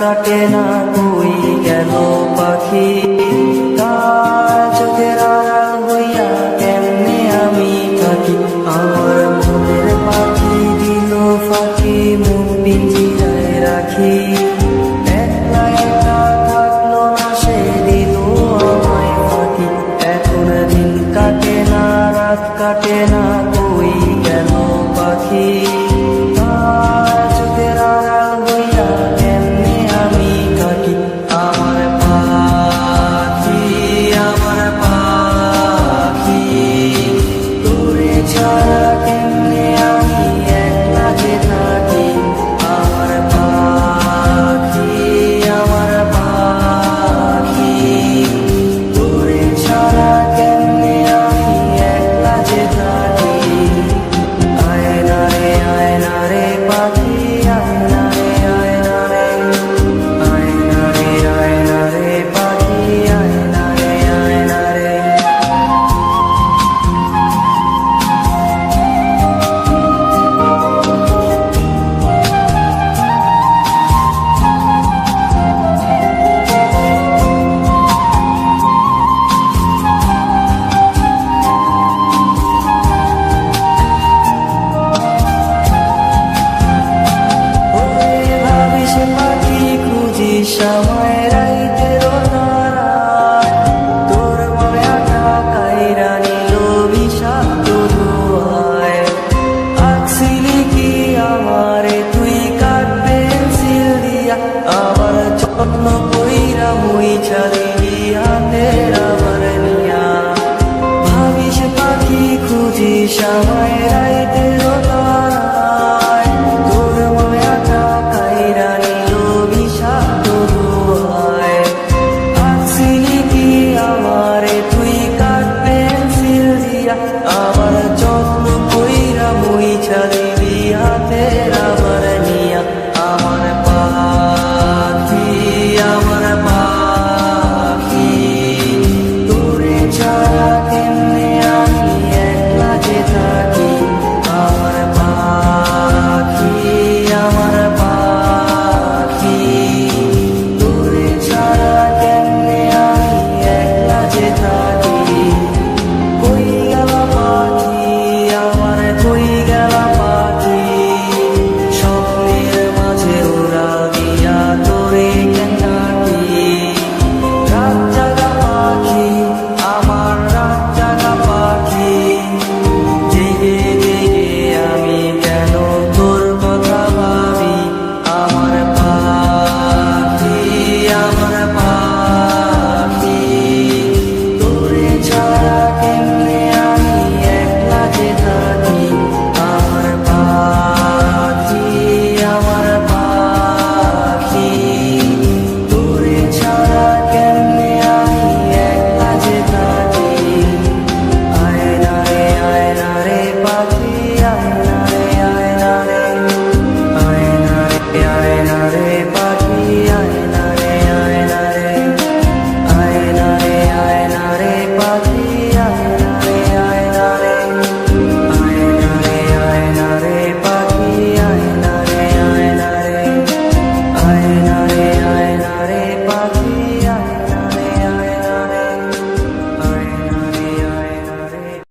কাটে না কই গেল পাখি, কার চোখের আড়াল হইয়া কেমনে আমি থাকি। আমার মনের পাখি দিল ফাঁকি, মুখ পিঞ্জিরায় রাখি। একলা একা থাকলো না সে, দিল আমায় ফাঁকি। এখন দিন কাটে না রাত কাটে না কই গেল পাখি, কার চোখের আড়াল হইয়া কেমনে আমি থাকি। আমার পাখি তোরে ছাড়া কেমনে আমি একলা যে থাকি। আমার পাখি তোরে ছাড়া কেমনে আমি একলা যে থাকি। আয়না রে পাখি, আয়না রে পাখি, আয়না রে। ওরে ভাবিস পাখি খুঁজিস আমায়,